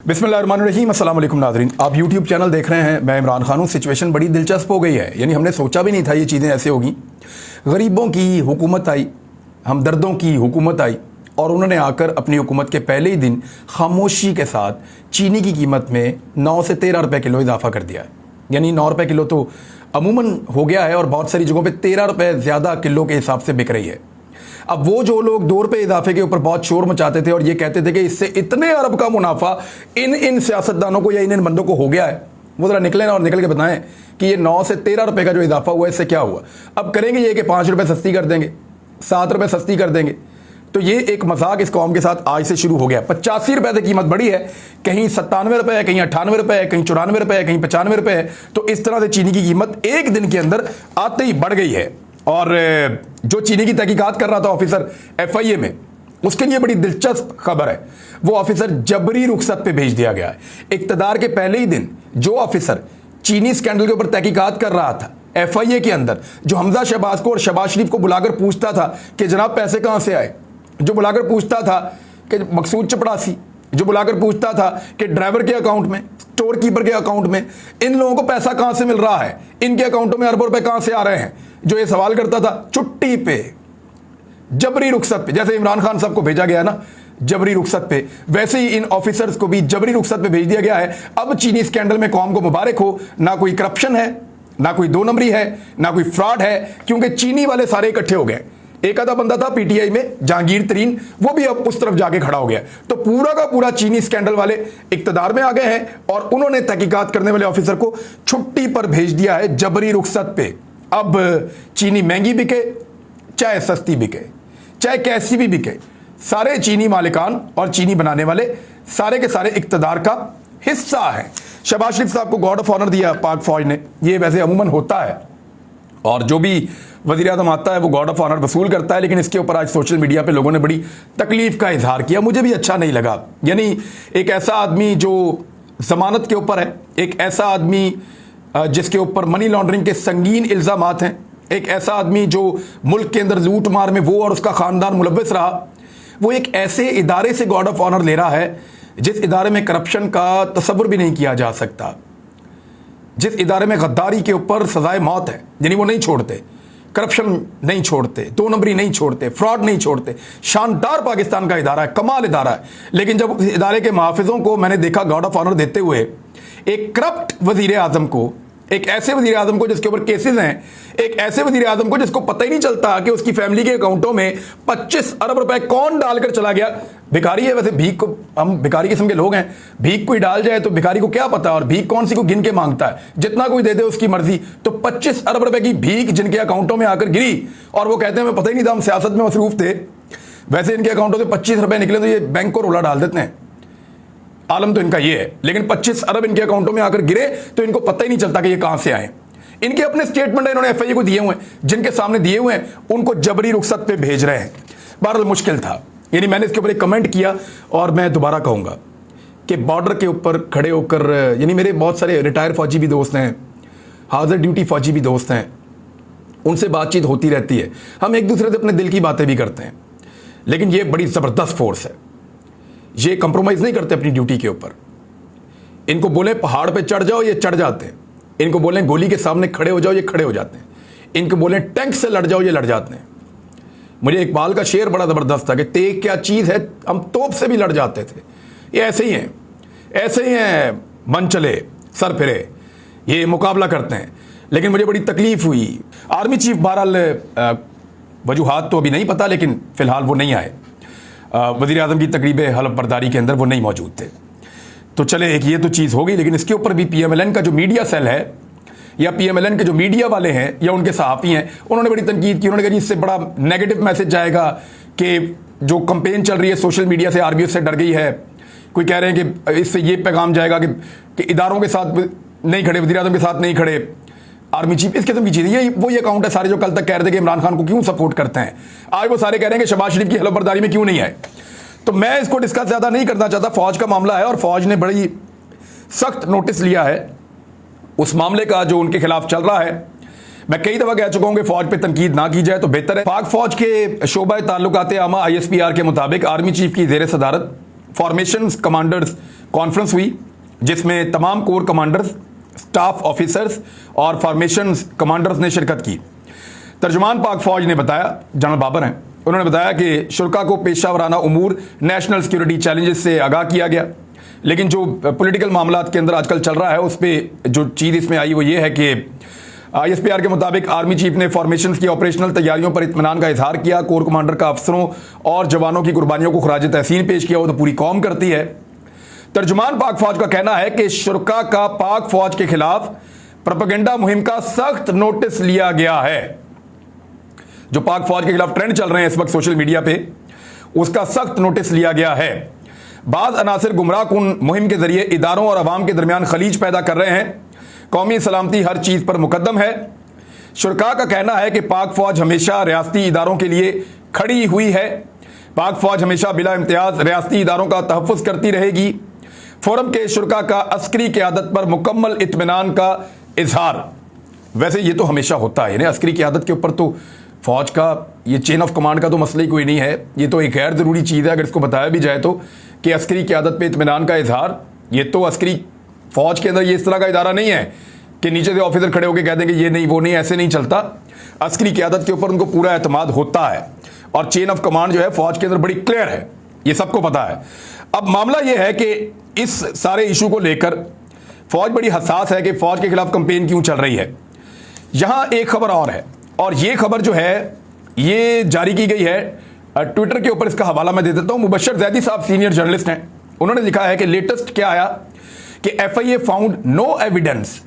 बिस्मिल्लाहिर्रहमानिर्रहीम, अस्सलाम वालेकुम नाज़रीन। आप यूट्यूब चैनल देख रहे हैं, मैं इमरान खान हूँ। सिचुएशन बड़ी दिलचस्प हो गई है, यानी हमने सोचा भी नहीं था ये चीज़ें ऐसे होगी। गरीबों की हुकूमत आई, हमदर्दों की हुकूमत आई और उन्होंने आकर अपनी हुकूमत के पहले ही दिन खामोशी के साथ चीनी की कीमत में 9 से 13 रुपये किलो इजाफा कर दिया है। यानी 9 रुपये किलो तो अमूमन हो गया है और बहुत सारी जगहों पर 13 रुपये ज़्यादा किलो के हिसाब से बिक रही है। अब वो जो लोग 2 रुपये इजाफे के ऊपर बहुत शोर मचाते थे और ये कहते थे कि इससे इतने अरब का मुनाफा इन सियासतदानों को या इन बंदों को हो गया है, वो ज़रा निकले ना और निकल के बताएं कि ये 9 से 13 रुपये का जो इजाफा हुआ है इससे क्या हुआ। अब करेंगे ये कि 5 रुपये सस्ती कर देंगे, 7 रुपये सस्ती कर देंगे। तो ये एक मजाक इस कौम के साथ आज से शुरू हो गया। 85 रुपये से कीमत बढ़ी है, कहीं 97 रुपये है, कहीं 98 रुपये है, कहीं 94 रुपये है, कहीं 95 रुपये है। तो इस तरह से चीनी की कीमत एक दिन के अंदर आते ही बढ़ गई है। और जो चीनी की तहकीकात कर रहा था ऑफिसर FIA में, उसके लिए बड़ी दिलचस्प खबर है। वो ऑफिसर जबरी रुखसत पे भेज दिया गया है। इक़्तिदार के पहले ही दिन जो ऑफिसर चीनी स्कैंडल के ऊपर तहकीकात कर रहा था FIA के अंदर, जो हमजा शहबाज को और शहबाज शरीफ को बुलाकर पूछता था कि जनाब पैसे कहाँ से आए, जो बुलाकर पूछता था कि मकसूद चपड़ासी, जो बुलाकर पूछता था कि ड्राइवर के अकाउंट में, स्टोर कीपर के अकाउंट में इन लोगों को पैसा कहां से मिल रहा है, इनके अकाउंटों में अरबों रुपए कहां से आ रहे हैं, जो ये सवाल करता था छुट्टी पे, जबरी रुखसत पे। जैसे इमरान खान साहब को भेजा गया ना जबरी रुखसत पे, वैसे ही इन ऑफिसर्स को भी जबरी रुखसत पे भेज दिया गया है। अब चीनी स्कैंडल में कौम को मुबारक हो, ना कोई करप्शन है, ना कोई 2 नंबरी है, ना कोई फ्रॉड है, क्योंकि चीनी वाले सारे इकट्ठे हो गए। एक आधा बंदा था PTI में, जहांगीर तरीन, वो भी अब उस तरफ जाके खड़ा हो गया। तो पूरा का पूरा चीनी स्कैंडल वाले इक्तदार में आ गए हैं और उन्होंने तहकीकात करने वाले ऑफिसर को छुट्टी पर भेज दिया है जबरी रुखसत पे। अब चीनी महंगी बिके चाहे सस्ती बिके, चाहे कैसी भी बिके, सारे चीनी मालिकान और चीनी बनाने वाले सारे के सारे इक्तदार का हिस्सा है। शहबाज शरीफ साहब को गॉर्ड ऑफ ऑनर दिया पाक फौज ने, ये वैसे अमूमन होता है और जो भी वज़ीर आज़म आता है वो गॉर्ड ऑफ ऑनर वसूल करता है। लेकिन इसके ऊपर आज सोशल मीडिया पे लोगों ने बड़ी तकलीफ का इजहार किया, मुझे भी अच्छा नहीं लगा। यानी एक ऐसा आदमी जो जमानत के ऊपर है, एक ऐसा आदमी जिसके ऊपर मनी लॉन्ड्रिंग के संगीन इल्ज़ामात हैं, एक ऐसा आदमी जो मुल्क के अंदर लूट मार में वो और उसका ख़ानदान मुलव्वस रहा, वो एक ऐसे इदारे से गॉर्ड ऑफ ऑनर ले रहा है जिस इदारे में करप्शन का तसव्वुर भी नहीं किया जा सकता, जिस इदारे में गद्दारी के ऊपर सजाए मौत है। यानी वो नहीं छोड़ते, करप्शन नहीं छोड़ते, 2 नंबरी नहीं छोड़ते, फ्रॉड नहीं छोड़ते। शानदार पाकिस्तान का इदारा है, कमाल इदारा है। लेकिन जब इस इदारे के मुहाफिजों को मैंने देखा गॉर्ड ऑफ ऑनर देते हुए एक करप्ट वजीर आजम को, एक ऐसे वजीर आजम को जिसके ऊपर केसेस हैं, एक ऐसे वजीर आजम को जिसको पता ही नहीं चलता कि उसकी फैमिली के अकाउंटों में 25 अरब रुपए कौन डालकर चला गया। भिखारी है, वैसे भीख को, हम भिखारी किस्म के लोग हैं, भीख कोई डाल जाए तो भिखारी को क्या पता, और भीख कौन सी को गिन के मांगता है, जितना कोई दे दे उसकी मर्जी। तो 25 अरब रुपए की भीख जिनके अकाउंटों में आकर गिरी और वो कहते हैं हमें पता ही नहीं था, हम सियासत में मसरूफ थे। वैसे इनके अकाउंटों से 25 रुपए निकले तो ये बैंक को रोला डाल देते हैं। आलम तो इनका ये है, लेकिन 25 अरब इनके अकाउंटों में आकर गिरे तो इनको पता ही नहीं चलता कि ये कहां से आए। इनके अपने स्टेटमेंट इन्होंने FIA को दिए हुए हैं, जिनके सामने दिए हुए हैं, उनको जबरी रुखसत पे भेज रहे हैं। बहरहाल मुश्किल था। यानी मैंने इसके ऊपर एक कमेंट किया और मैं दोबारा कहूंगा कि बॉर्डर के ऊपर खड़े होकर, यानी मेरे बहुत सारे रिटायर फौजी भी दोस्त हैं, हाजिर ड्यूटी फौजी भी दोस्त हैं, उनसे बातचीत होती रहती है, हम एक दूसरे से अपने दिल की बातें भी करते हैं। लेकिन ये बड़ी ज़बरदस्त फोर्स है, ये कंप्रोमाइज़ नहीं करते अपनी ड्यूटी के ऊपर। इनको बोले पहाड़ पे चढ़ जाओ, ये चढ़ जाते हैं। इनको बोलें गोली के सामने खड़े हो जाओ, ये खड़े हो जाते हैं। इनको बोलें टैंक से लड़ जाओ, ये लड़ जाते हैं। मुझे इकबाल का शेर बड़ा ज़बरदस्त था कि तेग क्या चीज़ है, हम तोप से भी लड़ जाते थे। ये ऐसे ही हैं, ऐसे ही हैं, मन चले सर फिरे, ये मुकाबला करते हैं। लेकिन मुझे बड़ी तकलीफ हुई। आर्मी चीफ बहरहाल वजूहात तो अभी नहीं पता, लेकिन फ़िलहाल वो नहीं आए। वज़ीर आज़म की तकरीब हलफ बर्दारी के अंदर वो नहीं मौजूद थे। तो चले, एक ये तो चीज़ हो गई। लेकिन इसके ऊपर भी PMLN का जो मीडिया सेल है या PMLN के जो मीडिया वाले हैं या उनके सहाफ़ी हैं, उन्होंने बड़ी तनकीद की। उन्होंने कहा जी इससे बड़ा नेगेटिव मैसेज जाएगा कि जो कंपेन चल रही है सोशल मीडिया से, RBF से डर गई है। कोई कह रहे हैं कि इससे ये पैगाम जाएगा कि इदारों के साथ नहीं खड़े, वज़ीर आज़म के साथ नहीं खड़े आर्मी चीफ, इस किस्म की चीज़ें। ये वही अकाउंट है सारे जो कल तक कह रहे थे कि इमरान खान को क्यों सपोर्ट करते हैं, आज वो सारे कह रहे हैं कि शहबाज शरीफ की हलफ बर्दारी में क्यों नहीं आए। तो मैं इसको डिस्कस ज़्यादा नहीं करना चाहता। फौज का मामला है और फौज ने बड़ी सख्त नोटिस लिया है उस मामले का जो उनके खिलाफ चल रहा है। मैं कई दफ़ा कह चुका हूं कि फौज पे तनकीद ना की जाए तो बेहतर है। पाक फौज के शोबा ताल्लुकात आमा ISPR के मुताबिक आर्मी चीफ की ज़ेर सदारत फॉर्मेशन कमांडर्स कॉन्फ्रेंस हुई जिसमें तमाम कोर कमांडर्स, स्टाफ ऑफिसर्स और फॉर्मेशन कमांडर्स ने शिरकत की। तर्जुमान पाक फौज ने बताया, जनरल बाबर हैं, उन्होंने बताया कि शुरका को पेशावराना उमूर, नेशनल सिक्योरिटी चैलेंजेस से आगाह किया गया। लेकिन जो पॉलिटिकल मामलात के अंदर आजकल चल रहा है उस पर जो चीज़ इसमें आई वो ये है कि ISPR के मुताबिक आर्मी चीफ ने फॉर्मेशन की ऑपरेशनल तैयारियों पर इत्मीनान का इजहार किया। कोर कमांडर का अफसरों और जवानों की कुर्बानियों को खराज तहसीन पेश किया। वो तो पूरी कौम करती है। तर्जुमान पाक फौज का कहना है कि शुरका का पाक फौज के खिलाफ प्रोपेगेंडा मुहिम का सख्त नोटिस लिया गया है। जो पाक फौज के खिलाफ ट्रेंड चल रहे हैं इस वक्त सोशल मीडिया पे, उसका सख्त नोटिस लिया गया है। बाज़ अनासिर गुमराह कुन मुहिम के जरिए इदारों और अवाम के दरमियान खलीज पैदा कर रहे हैं। कौमी सलामती हर चीज़ पर मुकद्दम है। शुरका का कहना है कि पाक फौज हमेशा रियासती इदारों के लिए खड़ी हुई है। पाक फौज हमेशा बिला इम्तियाज रियासती इदारों का तहफ़्फ़ुज़ करती रहेगी। फोरम के शुरका का अस्करी क़यादत पर मुकम्मल इत्मीनान का इजहार। वैसे ये तो हमेशा होता है, यानी अस्करी क़यादत के ऊपर तो फौज का ये चेन ऑफ कमांड का तो मसला ही कोई नहीं है। ये तो एक गैर ज़रूरी चीज़ है अगर इसको बताया भी जाए तो, कि अस्करी क़यादत पे इत्मीनान का इजहार। ये तो अस्करी फौज के अंदर ये इस तरह का इदारा नहीं है कि नीचे से ऑफिसर खड़े होकर कह देंगे ये नहीं वो नहीं, ऐसे नहीं चलता। अस्करी क़यादत के ऊपर उनको पूरा एतमाद होता है और चेन ऑफ कमांड जो है फौज के अंदर बड़ी क्लियर है, ये सबको पता है। अब मामला ये है कि इस सारे इशू को लेकर फौज बड़ी हसास है कि फौज के खिलाफ कंपेन क्यों चल रही है। यहां एक खबर और है, और ये खबर जो है ये जारी की गई है ट्विटर के ऊपर। इसका हवाला मैं दे देता हूं। मुबशर जैदी साहब सीनियर जर्नलिस्ट हैं, उन्होंने लिखा है कि लेटेस्ट क्या आया कि FIA found no evidence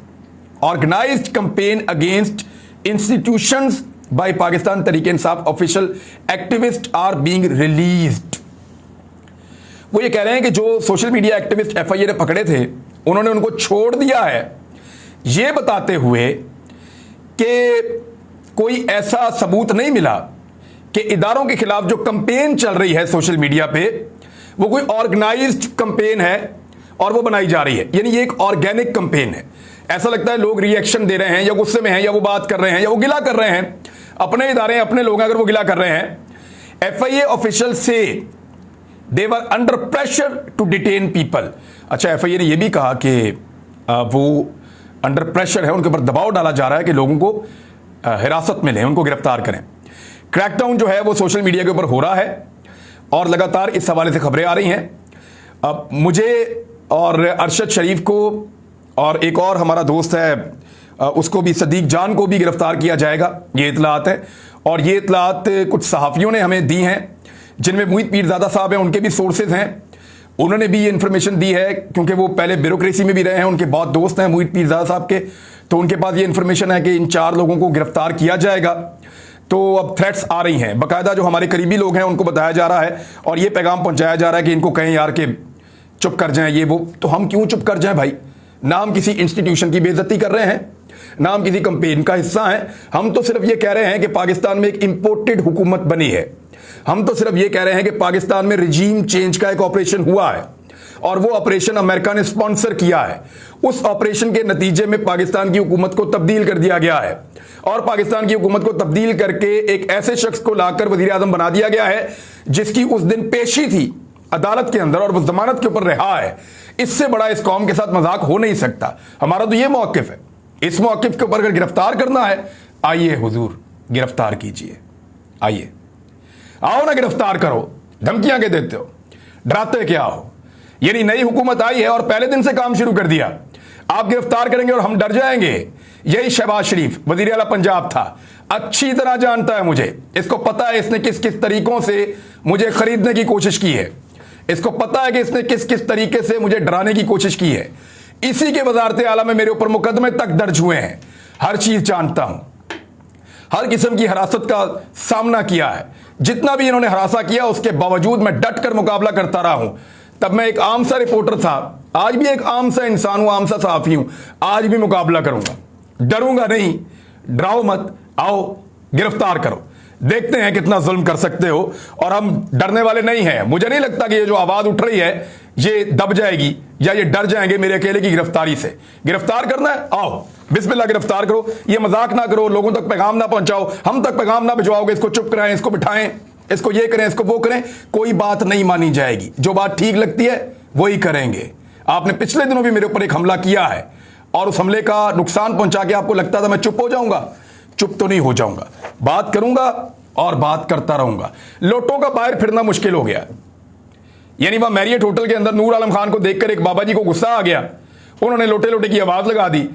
organised campaign against institutions by Pakistan Tehreek Insaf official activist are being released. वो ये कह रहे हैं कि जो सोशल मीडिया एक्टिविस्ट FIA ने पकड़े थे उन्होंने उनको छोड़ दिया है, ये बताते हुए कि कोई ऐसा सबूत नहीं मिला कि इदारों के खिलाफ जो कंपेन चल रही है सोशल मीडिया पे वो कोई ऑर्गेनाइज्ड कंपेन है और वो बनाई जा रही है। यानी ये एक ऑर्गेनिक कंपेन है। ऐसा लगता है लोग रिएक्शन दे रहे हैं या गुस्से में हैं या वो बात कर रहे हैं या वो गिला कर रहे हैं। अपने इदारे अपने लोग अगर वो गिला कर रहे हैं। FIA ऑफिशियल से they were under pressure to detain people. अच्छा, FIA ने यह भी कहा कि वो अंडर प्रेशर है, उनके ऊपर दबाव डाला जा रहा है कि लोगों को हिरासत में लें, उनको गिरफ्तार करें। क्रैकडाउन जो है वो सोशल मीडिया के ऊपर हो रहा है और लगातार इस हवाले से खबरें आ रही हैं। अब मुझे और अरशद शरीफ को और एक और हमारा दोस्त है उसको भी, सदीक जान को भी गिरफ्तार किया जाएगा, ये इतलात है। और ये इतलात कुछ सहाफ़ियों ने हमें दी हैं जिनमें मोहित पीरजादा साहब हैं, उनके भी सोर्सेज हैं, उन्होंने भी ये इन्फॉर्मेशन दी है क्योंकि वो पहले ब्यूरोक्रेसी में भी रहे हैं, उनके बहुत दोस्त हैं मोहित पीरजादा साहब के, तो उनके पास ये इन्फॉर्मेशन है कि इन 4 लोगों को गिरफ्तार किया जाएगा। तो अब थ्रेट्स आ रही हैं, बाकायदा जो हमारे करीबी लोग हैं उनको बताया जा रहा है और ये पैगाम पहुंचाया जा रहा है कि इनको कहें यार कि चुप कर जाएं ये वो। तो हम क्यों चुप कर जाएं भाई? ना हम किसी इंस्टीट्यूशन की बेइज्जती कर रहे हैं, ना हम किसी कंपेन का हिस्सा हैं। हम तो सिर्फ ये कह रहे हैं कि पाकिस्तान में एक इंपोर्टेड हुकूमत बनी है। हम तो सिर्फ ये कह रहे हैं कि पाकिस्तान में रिजीम चेंज का एक ऑपरेशन हुआ है और वो ऑपरेशन अमेरिका ने स्पॉन्सर किया है। उस ऑपरेशन के नतीजे में पाकिस्तान की हुकूमत को तब्दील कर दिया गया है और पाकिस्तान की हुकूमत को तब्दील करके एक ऐसे शख्स को लाकर वजीर आजम बना दिया गया है जिसकी उस दिन पेशी थी अदालत के अंदर और वो जमानत के ऊपर रहा है। इससे बड़ा इस कौम के साथ मजाक हो नहीं सकता। हमारा तो ये मौकिफ है। इस मौकिफ के ऊपर अगर गिरफ्तार करना है, आइए हुजूर गिरफ्तार कीजिए, आइए, आओ ना, गिरफ्तार करो। धमकियां के देते हो, डराते क्या हो? यानी नई हुकूमत आई है और पहले दिन से काम शुरू कर दिया, आप गिरफ्तार करेंगे और हम डर जाएंगे। यही शहबाज शरीफ वजीर आला पंजाब था, अच्छी तरह जानता है मुझे, इसको पता है इसने किस किस तरीकों से मुझे खरीदने की कोशिश की है, इसको पता है कि इसने किस किस तरीके से मुझे डराने की कोशिश की है। इसी के वजारत आला में मेरे ऊपर मुकदमे तक दर्ज हुए हैं। हर चीज जानता हूं, हर किस्म की हिरासत का सामना किया है। जितना भी इन्होंने हरासा किया उसके बावजूद मैं डट कर मुकाबला करता रहा हूं। तब मैं एक आम सा रिपोर्टर था, आज भी एक आम सा इंसान हूं, आम सा सहाफी हूं, आज भी मुकाबला करूंगा, डरूंगा नहीं। डराओ मत, आओ गिरफ्तार करो, देखते हैं कितना जुल्म कर सकते हो। और हम डरने वाले नहीं हैं। मुझे नहीं लगता कि ये जो आवाज उठ रही है ये दब जाएगी या ये डर जाएंगे मेरे अकेले की गिरफ्तारी से। गिरफ्तार करना है, आओ बिस्मिल्लाह गिरफ्तार करो। ये मजाक ना करो, लोगों तक पैगाम ना पहुंचाओ, हम तक पैगाम ना भिजवाओगे, इसको चुप कराएं, इसको बिठाएं, इसको ये करें, इसको वो करें, कोई बात नहीं मानी जाएगी। जो बात ठीक लगती है वही करेंगे। आपने पिछले दिनों भी मेरे ऊपर एक हमला किया है और उस हमले का नुकसान पहुंचा के आपको लगता था मैं चुप हो जाऊंगा। चुप तो नहीं हो जाऊंगा, बात करूंगा और बात करता रहूंगा। लोटों का बाहर फिरना मुश्किल हो गया। यानी वहां मैरियट होटल के अंदर नूर आलम खान को देखकर एक बाबा जी को गुस्सा आ गया, उन्होंने लोटे लोटे की आवाज लगा दी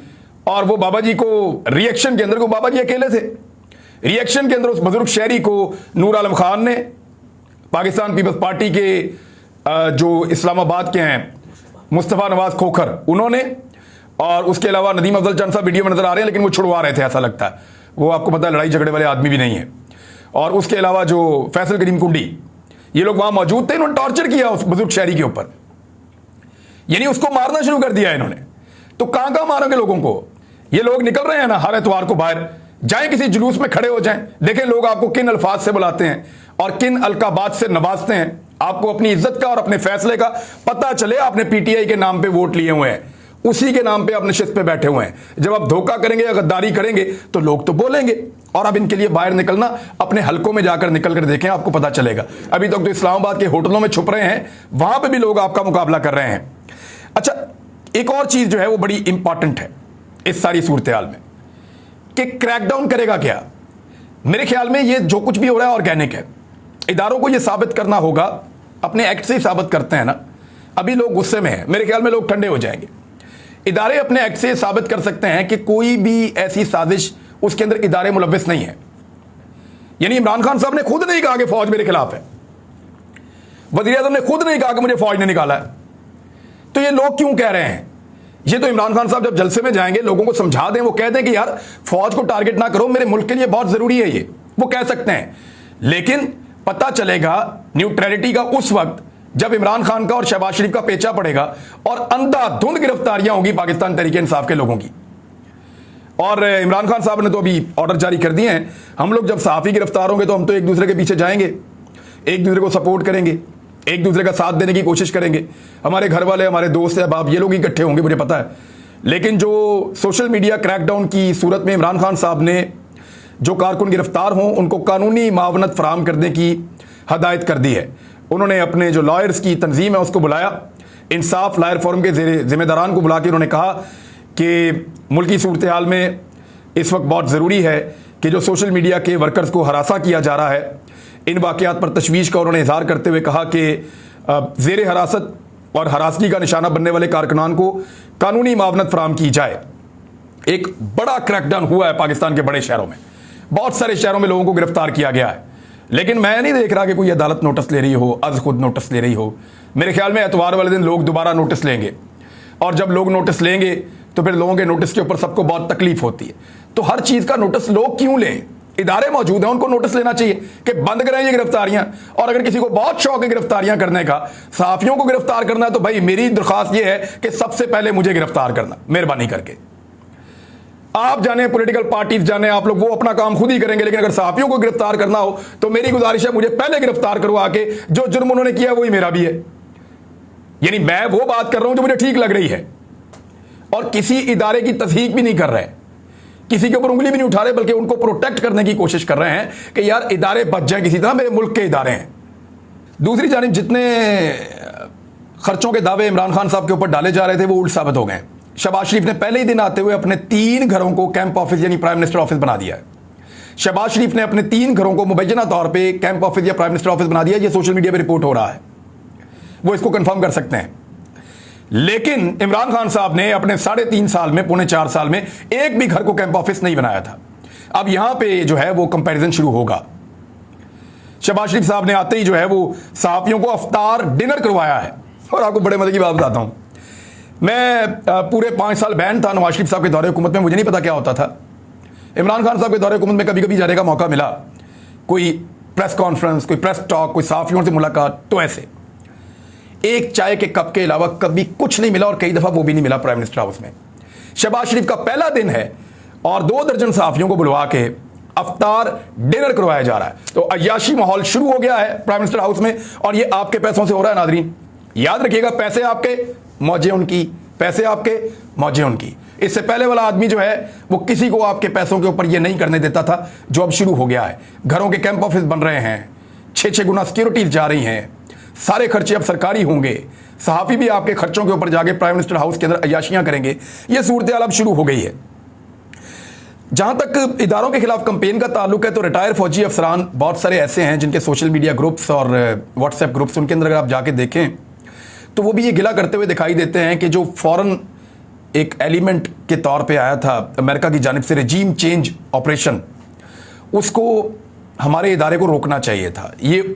और वो बाबा जी को रिएक्शन के अंदर, को बाबा जी अकेले थे, रिएक्शन के अंदर उस बुजुर्ग शहरी को नूर आलम खान ने, पाकिस्तान पीपल्स पार्टी के जो इस्लामाबाद के हैं मुस्तफ़ा नवाज खोखर, उन्होंने, और उसके अलावा नदीम अफजल चंद साहब वीडियो में नजर आ रहे हैं लेकिन वो छुड़वा रहे थे, ऐसा लगता है, वो आपको पता है लड़ाई झगड़े वाले आदमी भी नहीं है। और उसके अलावा जो फैसल करीम कुंडी, ये लोग वहां मौजूद थे, इन्होंने टॉर्चर किया उस बुजुर्ग शहरी के ऊपर, यानी उसको मारना शुरू कर दिया इन्होंने। तो कहां कहां मारेंगे लोगों को? ये लोग निकल रहे हैं ना हर एतवार को बाहर, जाएं किसी जुलूस में खड़े हो जाएं, देखें लोग आपको किन अल्फाज से बुलाते हैं और किन अलकाबात से नवाजते हैं। आपको अपनी इज्जत का और अपने फैसले का पता चले। आपने पीटीआई के नाम पे वोट लिए हुए हैं, उसी के नाम पे अपने शिस्त पे बैठे हुए हैं। जब आप धोखा करेंगे या गद्दारी करेंगे तो लोग तो बोलेंगे। और अब इनके लिए बाहर निकलना, अपने हलकों में जाकर निकल कर देखें, आपको पता चलेगा। अभी तक तो इस्लामाबाद के होटलों में छुप रहे हैं, वहां पे भी लोग आपका मुकाबला कर रहे हैं। अच्छा, एक और चीज जो है वो बड़ी इंपॉर्टेंट है इस सारी सूरत हाल में, कि क्रैकडाउन करेगा क्या। मेरे ख्याल में ये जो कुछ भी हो रहा है ऑर्गेनिक है। इदारों को ये साबित करना होगा, अपने एक्ट से ही साबित करते हैं ना। अभी लोग गुस्से में हैं, मेरे ख्याल में लोग ठंडे हो जाएंगे। इदारे अपने एक्ट से साबित कर सकते हैं कि कोई भी ऐसी साजिश, उसके अंदर इदारे मुलव्विस नहीं है। यानी इमरान खान साहब ने खुद नहीं कहा कि फौज मेरे खिलाफ है, वज़ीर आज़म ने खुद नहीं कहा कि मुझे फौज ने निकाला है। तो ये लोग क्यों कह रहे हैं? ये तो इमरान खान साहब जब जलसे में जाएंगे, लोगों को समझा दें, वो कह दें कि यार फौज को टारगेट ना करो, मेरे मुल्क के लिए बहुत जरूरी है, ये वो कह सकते हैं। लेकिन पता चलेगा न्यूट्रलिटी का उस वक्त जब इमरान खान का और शहबाज शरीफ का पेचा पड़ेगा और अंधाधुंध गिरफ्तारियां होंगी पाकिस्तान तहरीक इंसाफ के लोगों की। और इमरान खान साहब ने तो अभी ऑर्डर जारी कर दिए हैं, हम लोग जब सहाफी गिरफ्तार होंगे तो हम तो एक दूसरे के पीछे जाएंगे, एक दूसरे को सपोर्ट करेंगे, एक दूसरे का साथ देने की कोशिश करेंगे। हमारे घर वाले, हमारे दोस्त, अहबाब, ये लोग इकट्ठे होंगे, मुझे पता है। लेकिन जो सोशल मीडिया क्रैकडाउन की सूरत में इमरान खान साहब ने जो कारकुन गिरफ्तार हों उनको कानूनी मावनत फराहम करने की हदायत कर दी है। उन्होंने अपने जो लॉयर्स की तंजीम है उसको बुलाया, इंसाफ लॉयर फोरम के जिम्मेदारान को बुला के उन्होंने कहा कि मुल्की सूरत हाल में इस वक्त बहुत ज़रूरी है कि जो सोशल मीडिया के वर्कर्स को हरासा किया जा रहा है, इन वाक़यात पर तशवीश का उन्होंने इजहार करते हुए कहा कि ज़ेर हरासत और हरासगी का निशाना बनने वाले कारकुनान को कानूनी मावनत फराहम की जाए। एक बड़ा क्रैकडाउन हुआ है पाकिस्तान के बड़े शहरों में, बहुत सारे शहरों में लोगों को गिरफ्तार किया गया है। लेकिन मैं नहीं देख रहा कि कोई अदालत नोटिस ले रही हो, अज खुद नोटिस ले रही हो। मेरे ख्याल में एतवार वाले दिन लोग दोबारा नोटिस लेंगे, और जब लोग नोटिस लेंगे तो फिर लोगों के नोटिस के ऊपर सबको बहुत तकलीफ होती है। तो हर चीज़ का नोटिस लोग क्यों लें? इदारे मौजूद हैं, उनको नोटिस लेना चाहिए कि बंद करें ये गिरफ्तारियां। और अगर किसी को बहुत शौक है गिरफ्तारियां करने का, सहाफियों को गिरफ्तार करना है, तो भाई मेरी दरख्वास्त ये है कि सबसे पहले मुझे गिरफ्तार करना, मेहरबानी करके। आप जाने, पॉलिटिकल पार्टीज जाने, आप लोग वो अपना काम खुद ही करेंगे, लेकिन अगर सहाफियों को गिरफ्तार करना हो तो मेरी गुजारिश है मुझे पहले गिरफ्तार करवा के, जो जुर्म उन्होंने किया वही मेरा भी है। यानी मैं वो बात कर रहा हूं जो मुझे ठीक लग रही है, और किसी इदारे की तस्दीक भी नहीं कर रहे, किसी के ऊपर उंगली भी नहीं उठा रहे, बल्कि उनको प्रोटेक्ट करने की कोशिश कर रहे हैं कि यार इदारे बच जाए किसी तरह, मेरे मुल्क के इदारे हैं। दूसरी जानिब जितने खर्चों के दावे इमरान खान साहब के ऊपर डाले जा रहे थे वो उल्ट साबित हो गए। शहबाज शरीफ ने पहले ही दिन आते हुए अपने 3 घरों को कैंप ऑफिस यानी प्राइम मिनिस्टर ऑफिस बना दिया है। शहबाज शरीफ ने अपने 3 घरों को मुबैना तौर पे कैंप ऑफिस या प्राइम मिनिस्टर ऑफिस बना दिया। ये सोशल मीडिया पे रिपोर्ट हो रहा है, वो इसको कंफर्म कर सकते हैं। लेकिन इमरान खान साहब ने अपने 3.5 साल में, पौने 4 साल में एक भी घर को कैंप ऑफिस नहीं बनाया था। अब यहां पे जो है वो कंपैरिजन शुरू होगा। शहबाज शरीफ साहब ने आते ही जो है वो सहाफियों को अफ्तार डिनर करवाया है। और आपको बड़े मजे की बात बताता हूं, मैं पूरे 5 साल बैन था नवाज शरीफ साहब के दौरे हुकूमत में, मुझे नहीं पता क्या होता था। इमरान खान साहब के दौरे हुकूमत में कभी कभी जाने का मौका मिला, कोई प्रेस कॉन्फ्रेंस, कोई प्रेस टॉक, कोई सहाफियों से मुलाकात, तो ऐसे एक चाय के कप के अलावा कभी कुछ नहीं मिला, और कई दफा वो भी नहीं मिला प्राइम मिनिस्टर हाउस में। शहबाज शरीफ का पहला दिन है और 2 दर्जन सहाफियों को बुलवा के अफ्तार डिनर करवाया जा रहा है। तो अय्याशी माहौल शुरू हो गया है प्राइम मिनिस्टर हाउस में, और ये आपके पैसों से हो रहा है। नाजरीन याद रखिएगा, पैसे आपके, मौजें उनकी, पैसे आपके, मौजें उनकी। इससे पहले वाला आदमी जो है वो किसी को आपके पैसों के ऊपर ये नहीं करने देता था, जो अब शुरू हो गया है। घरों के कैंप ऑफिस बन रहे हैं, 6-6 गुना सिक्योरिटी जा रही हैं, सारे खर्चे अब सरकारी होंगे, सहाफ़ी भी आपके खर्चों के ऊपर जाके प्राइम मिनिस्टर हाउस के अंदर अय्याशियां करेंगे। ये सूरत हाल अब शुरू हो गई है। जहां तक इदारों के खिलाफ कंपेन का ताल्लुक है तो रिटायर फौजी अफसरान बहुत सारे ऐसे हैं जिनके सोशल मीडिया ग्रुप्स और व्हाट्सएप ग्रुप्स, उनके अंदर अगर आप जाके देखें तो वो भी ये गिला करते हुए दिखाई देते हैं कि जो फौरन एक एलिमेंट के तौर पे आया था अमेरिका की जानिब से रेजीम चेंज ऑपरेशन, उसको हमारे इदारे को रोकना चाहिए था।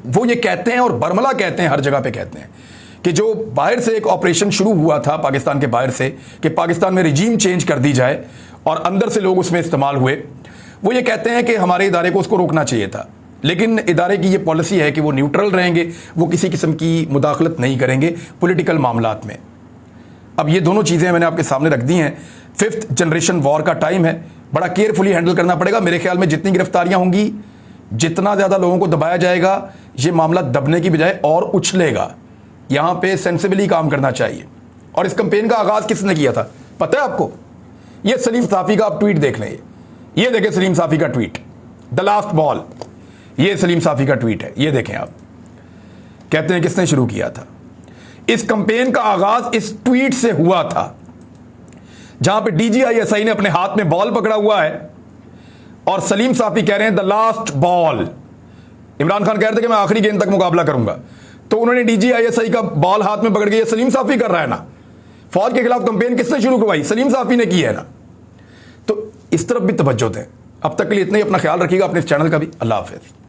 वो ये कहते हैं और बरमला कहते हैं, हर जगह पे कहते हैं कि जो बाहर से एक ऑपरेशन शुरू हुआ था पाकिस्तान के बाहर से कि पाकिस्तान में रेजीम चेंज कर दी जाए और अंदर से लोग उसमें इस्तेमाल हुए, वो ये कहते हैं कि हमारे इदारे को उसको रोकना चाहिए था। लेकिन इदारे की ये पॉलिसी है कि वो न्यूट्रल रहेंगे, वो किसी किस्म की मुदाखलत नहीं करेंगे पॉलिटिकल मामलात में। अब ये दोनों चीज़ें मैंने आपके सामने रख दी हैं। 5th जनरेशन वॉर का टाइम है, बड़ा केयरफुली हैंडल करना पड़ेगा। मेरे ख्याल में जितनी गिरफ्तारियां होंगी, जितना ज़्यादा लोगों को दबाया जाएगा, ये मामला दबने की बजाय और उछलेगा। यहाँ पे सेंसिबली काम करना चाहिए। और इस कंपेन का आगाज़ किसने किया था पता है आपको? ये सलीम साफ़ी का आप ट्वीट देख लें। ये देखें सलीम साफ़ी का ट्वीट, द लास्ट बॉल। ये सलीम साफ़ी का ट्वीट है, ये देखें आप। कहते हैं किसने शुरू किया था? इस कंपेन का आगाज इस ट्वीट से हुआ था जहां पे DGISI ने अपने हाथ में बॉल पकड़ा हुआ है और सलीम साफ़ी कह रहे हैं the last ball. Imran Khan कह रहे थे कि मैं आखिरी गेंद तक मुकाबला करूंगा, तो उन्होंने DGISI का बॉल हाथ में पकड़ के, ये सलीम साफ़ी कर रहा है ना। फौज के खिलाफ कंपेन किसने शुरू करवाई? सलीम साफ़ी ने की है ना। तो इस तरफ भी तवज्जो दें। अब तक के लिए इतना ही। अपना ख्याल रखिएगा, अपने इस चैनल का भी। अल्लाह हाफिज़।